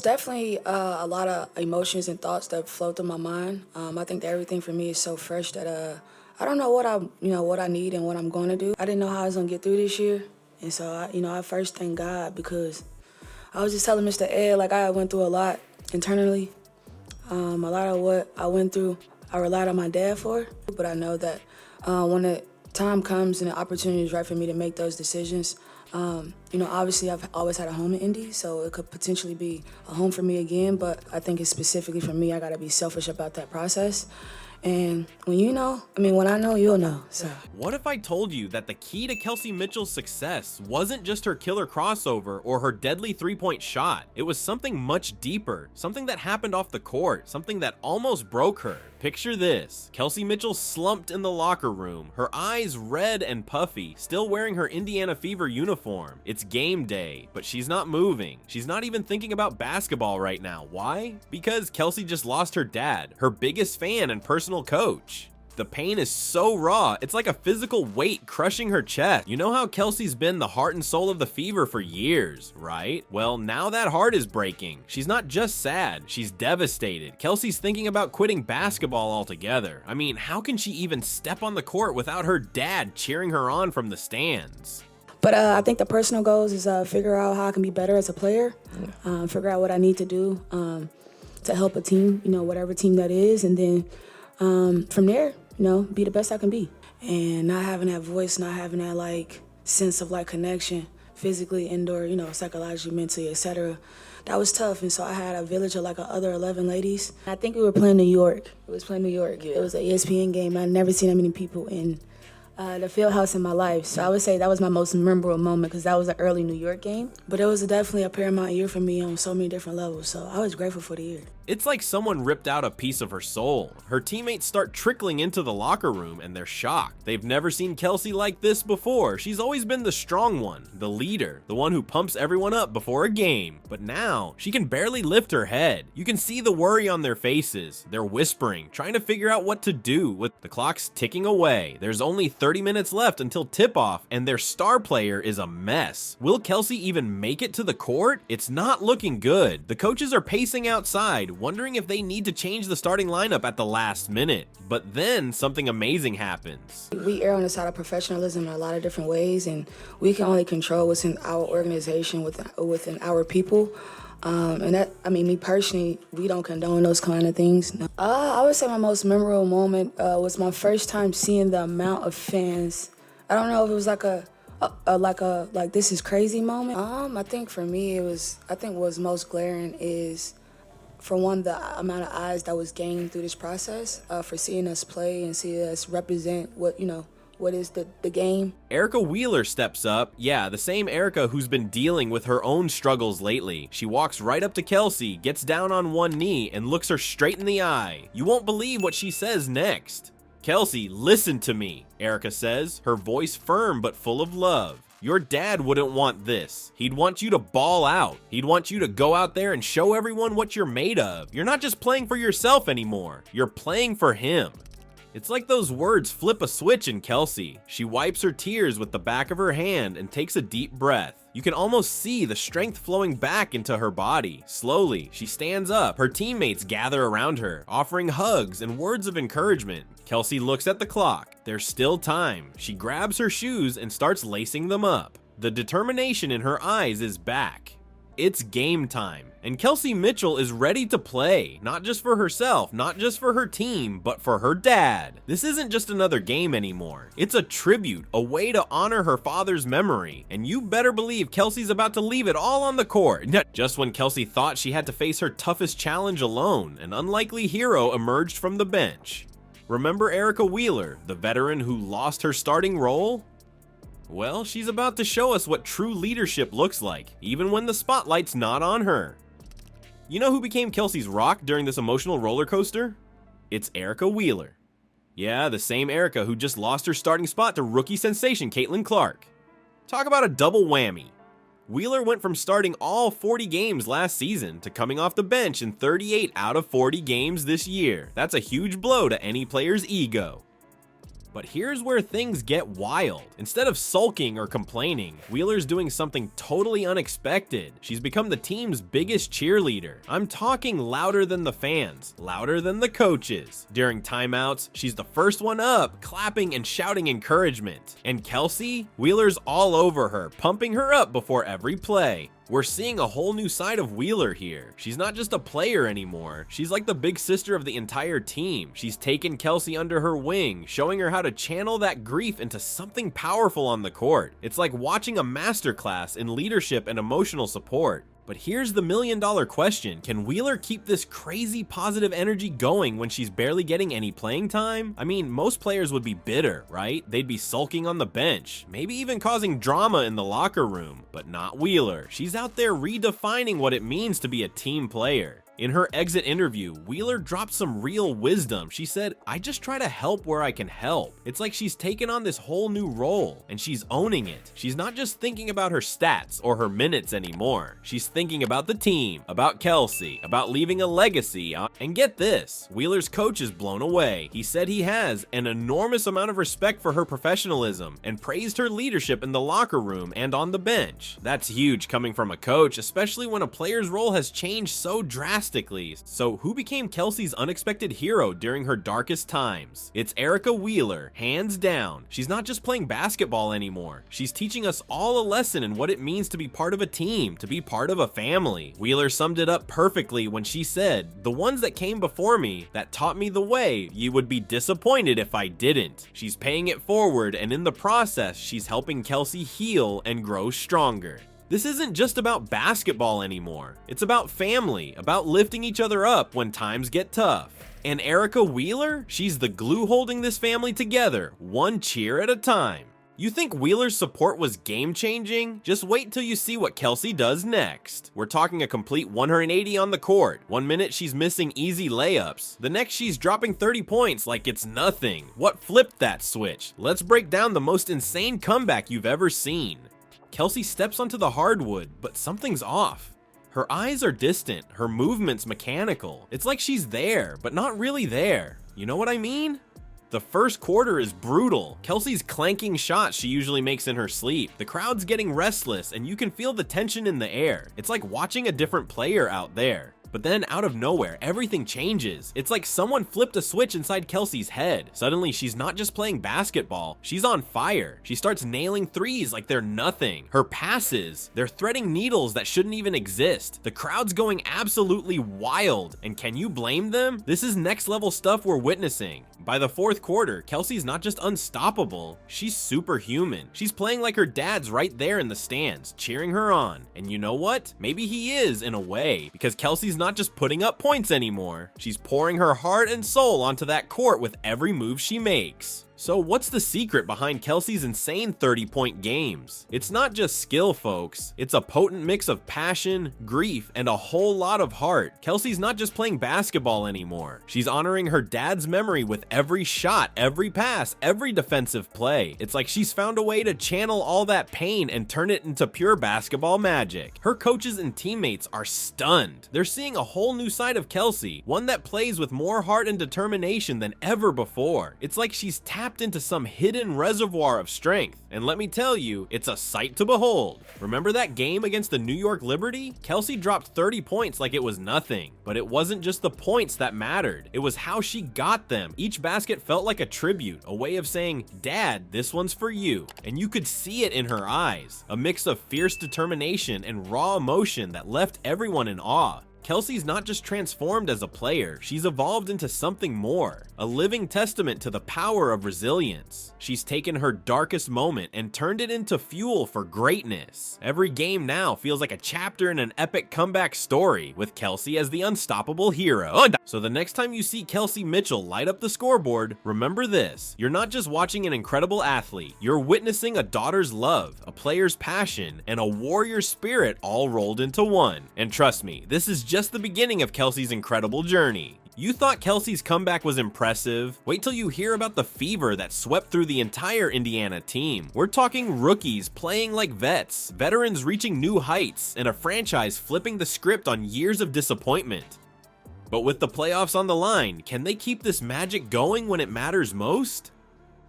definitely a lot of emotions and thoughts that flow through my mind. I think that everything for me is so fresh that I don't know what I need and what I'm going to do. I didn't know how I was going to get through this year. And so, I first thank God because I was just telling Mr. Ed, like, I went through a lot internally. A lot of what I went through, I relied on my dad for. But I know that when the time comes and the opportunity is right for me to make those decisions, obviously I've always had a home in Indy, so it could potentially be a home for me again. But I think it's specifically for me, I got to be selfish about that process. And when I know, you'll know. So what if I told you that the key to Kelsey Mitchell's success wasn't just her killer crossover or her deadly three-point shot? It was something much deeper, something that happened off the court, something that almost broke her. Picture this: Kelsey Mitchell slumped in the locker room, her eyes red and puffy, still wearing her Indiana Fever uniform. It's game day, but she's not moving. She's not even thinking about basketball right now. Why? Because Kelsey just lost her dad, her biggest fan and personal coach. The pain is so raw, it's like a physical weight crushing her chest. You know how Kelsey's been the heart and soul of the Fever for years, right? Well, now that heart is breaking. She's not just sad, she's devastated. Kelsey's thinking about quitting basketball altogether. I mean, how can she even step on the court without her dad cheering her on from the stands? But I think the personal goals is figure out how I can be better as a player, figure out what I need to do to help a team, whatever team that is, and then from there, be the best I can be. And not having that voice, not having that sense of connection physically, indoor, psychologically, mentally, etc. That was tough. And so I had a village of other 11 ladies. I think we were playing New York. It was playing New York. Yeah. It was an ESPN game. I'd never seen that many people in the field house in my life. So I would say that was my most memorable moment because that was an early New York game. But it was definitely a paramount year for me on so many different levels. So I was grateful for the year. It's like someone ripped out a piece of her soul. Her teammates start trickling into the locker room and they're shocked. They've never seen Kelsey like this before. She's always been the strong one, the leader, the one who pumps everyone up before a game. But now, she can barely lift her head. You can see the worry on their faces. They're whispering, trying to figure out what to do with the clock's ticking away. There's only 30 minutes left until tip-off and their star player is a mess. Will Kelsey even make it to the court? It's not looking good. The coaches are pacing outside, wondering if they need to change the starting lineup at the last minute. But then something amazing happens. We err on the side of professionalism in a lot of different ways, and we can only control what's in our organization, within our people. And that, me personally, we don't condone those kind of things. No. I would say my most memorable moment was my first time seeing the amount of fans. I don't know if it was like this is crazy moment. I think for me what was most glaring is, for one, the amount of eyes that was gained through this process, for seeing us play and seeing us represent what is the game. Erica Wheeler steps up. Yeah, the same Erica who's been dealing with her own struggles lately. She walks right up to Kelsey, gets down on one knee, and looks her straight in the eye. You won't believe what she says next. "Kelsey, listen to me," Erica says, her voice firm but full of love. "Your dad wouldn't want this. He'd want you to ball out. He'd want you to go out there and show everyone what you're made of. You're not just playing for yourself anymore. You're playing for him." It's like those words flip a switch in Kelsey. She wipes her tears with the back of her hand and takes a deep breath. You can almost see the strength flowing back into her body. Slowly, she stands up. Her teammates gather around her, offering hugs and words of encouragement. Kelsey looks at the clock. There's still time. She grabs her shoes and starts lacing them up. The determination in her eyes is back. It's game time, and Kelsey Mitchell is ready to play, not just for herself, not just for her team, but for her dad. This isn't just another game anymore. It's a tribute, a way to honor her father's memory, and you better believe Kelsey's about to leave it all on the court. Just when Kelsey thought she had to face her toughest challenge alone, an unlikely hero emerged from the bench. Remember Erica Wheeler, the veteran who lost her starting role? Well, she's about to show us what true leadership looks like, even when the spotlight's not on her. You know who became Kelsey's rock during this emotional roller coaster? It's Erica Wheeler. Yeah, the same Erica who just lost her starting spot to rookie sensation Caitlin Clark. Talk about a double whammy. Wheeler went from starting all 40 games last season to coming off the bench in 38 out of 40 games this year. That's a huge blow to any player's ego. But here's where things get wild. Instead of sulking or complaining, Wheeler's doing something totally unexpected. She's become the team's biggest cheerleader. I'm talking louder than the fans, louder than the coaches. During timeouts, she's the first one up, clapping and shouting encouragement. And Kelsey? Wheeler's all over her, pumping her up before every play. We're seeing a whole new side of Wheeler here. She's not just a player anymore. She's like the big sister of the entire team. She's taken Kelsey under her wing, showing her how to channel that grief into something powerful on the court. It's like watching a masterclass in leadership and emotional support. But here's the million-dollar question. Can Wheeler keep this crazy positive energy going when she's barely getting any playing time? I mean, most players would be bitter, right? They'd be sulking on the bench, maybe even causing drama in the locker room. But not Wheeler. She's out there redefining what it means to be a team player. In her exit interview, Wheeler dropped some real wisdom. She said, "I just try to help where I can help." It's like she's taken on this whole new role, and she's owning it. She's not just thinking about her stats or her minutes anymore. She's thinking about the team, about Kelsey, about leaving a legacy. And get this, Wheeler's coach is blown away. He said he has an enormous amount of respect for her professionalism and praised her leadership in the locker room and on the bench. That's huge coming from a coach, especially when a player's role has changed so drastically. So who became Kelsey's unexpected hero during her darkest times? It's Erica Wheeler, hands down. She's not just playing basketball anymore. She's teaching us all a lesson in what it means to be part of a team, to be part of a family. Wheeler summed it up perfectly when she said, "The ones that came before me, that taught me the way, you would be disappointed if I didn't." She's paying it forward, and in the process, she's helping Kelsey heal and grow stronger. This isn't just about basketball anymore. It's about family, about lifting each other up when times get tough. And Erica Wheeler? She's the glue holding this family together, one cheer at a time. You think Wheeler's support was game-changing? Just wait till you see what Kelsey does next. We're talking a complete 180 on the court. 1 minute she's missing easy layups. The next she's dropping 30 points like it's nothing. What flipped that switch? Let's break down the most insane comeback you've ever seen. Kelsey steps onto the hardwood, but something's off. Her eyes are distant, her movements mechanical. It's like she's there, but not really there. You know what I mean? The first quarter is brutal. Kelsey's clanking shots she usually makes in her sleep. The crowd's getting restless, and you can feel the tension in the air. It's like watching a different player out there. But then out of nowhere, everything changes. It's like someone flipped a switch inside Kelsey's head. Suddenly, she's not just playing basketball, she's on fire. She starts nailing threes like they're nothing. Her passes, they're threading needles that shouldn't even exist. The crowd's going absolutely wild. And can you blame them? This is next level stuff we're witnessing. By the fourth quarter, Kelsey's not just unstoppable, she's superhuman. She's playing like her dad's right there in the stands, cheering her on. And you know what? Maybe he is in a way, because Kelsey's not just putting up points anymore. She's pouring her heart and soul onto that court with every move she makes. So what's the secret behind Kelsey's insane 30-point games? It's not just skill, folks. It's a potent mix of passion, grief, and a whole lot of heart. Kelsey's not just playing basketball anymore. She's honoring her dad's memory with every shot, every pass, every defensive play. It's like she's found a way to channel all that pain and turn it into pure basketball magic. Her coaches and teammates are stunned. They're seeing a whole new side of Kelsey, one that plays with more heart and determination than ever before. It's like she's tapped into some hidden reservoir of strength, and let me tell you, it's a sight to behold. Remember that game against the New York Liberty? Kelsey dropped 30 points like it was nothing, but it wasn't just the points that mattered, it was how she got them. Each basket felt like a tribute, a way of saying, "Dad, this one's for you," and you could see it in her eyes, a mix of fierce determination and raw emotion that left everyone in awe. Kelsey's not just transformed as a player, she's evolved into something more, a living testament to the power of resilience. She's taken her darkest moment and turned it into fuel for greatness. Every game now feels like a chapter in an epic comeback story, with Kelsey as the unstoppable hero. So the next time you see Kelsey Mitchell light up the scoreboard, remember this: you're not just watching an incredible athlete, you're witnessing a daughter's love, a player's passion, and a warrior's spirit all rolled into one. And trust me, this is just the beginning of Kelsey's incredible journey. You thought Kelsey's comeback was impressive? Wait till you hear about the fever that swept through the entire Indiana team. We're talking rookies playing like vets, veterans reaching new heights, and a franchise flipping the script on years of disappointment. But with the playoffs on the line, can they keep this magic going when it matters most?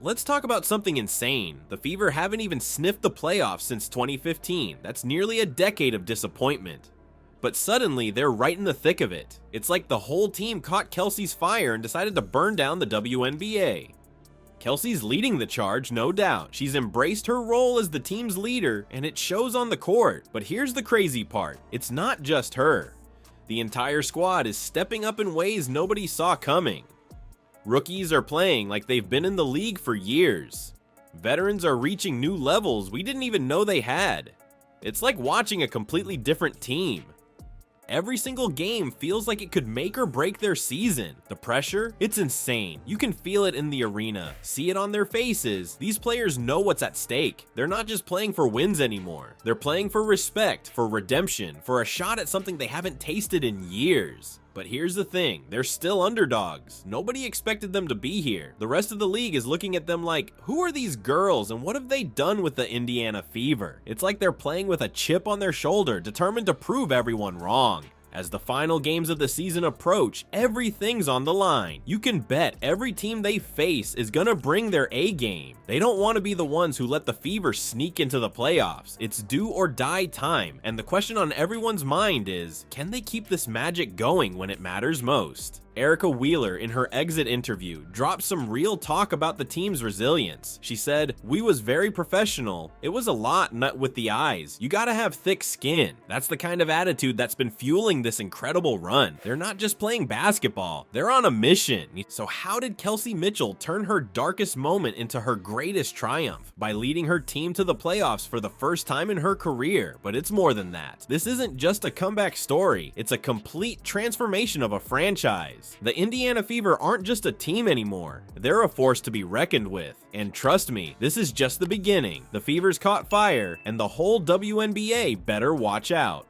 Let's talk about something insane. The Fever haven't even sniffed the playoffs since 2015. That's nearly a decade of disappointment. But suddenly, they're right in the thick of it. It's like the whole team caught Kelsey's fire and decided to burn down the WNBA. Kelsey's leading the charge, no doubt. She's embraced her role as the team's leader, and it shows on the court. But here's the crazy part. It's not just her. The entire squad is stepping up in ways nobody saw coming. Rookies are playing like they've been in the league for years. Veterans are reaching new levels we didn't even know they had. It's like watching a completely different team. Every single game feels like it could make or break their season. The pressure, it's insane. You can feel it in the arena, see it on their faces. These players know what's at stake. They're not just playing for wins anymore. They're playing for respect, for redemption, for a shot at something they haven't tasted in years. But here's the thing, they're still underdogs. Nobody expected them to be here. The rest of the league is looking at them like, who are these girls and what have they done with the Indiana Fever? It's like they're playing with a chip on their shoulder, determined to prove everyone wrong. As the final games of the season approach, everything's on the line. You can bet every team they face is gonna bring their A game. They don't want to be the ones who let the Fever sneak into the playoffs. It's do or die time, and the question on everyone's mind is, can they keep this magic going when it matters most? Erica Wheeler, in her exit interview, dropped some real talk about the team's resilience. She said, "We was very professional. It was a lot nut with the eyes. You gotta have thick skin." That's the kind of attitude that's been fueling this incredible run. They're not just playing basketball, they're on a mission. So how did Kelsey Mitchell turn her darkest moment into her greatest triumph? By leading her team to the playoffs for the first time in her career. But it's more than that. This isn't just a comeback story, it's a complete transformation of a franchise. The Indiana Fever aren't just a team anymore. They're a force to be reckoned with. And trust me, this is just the beginning. The Fever's caught fire, and the whole WNBA better watch out.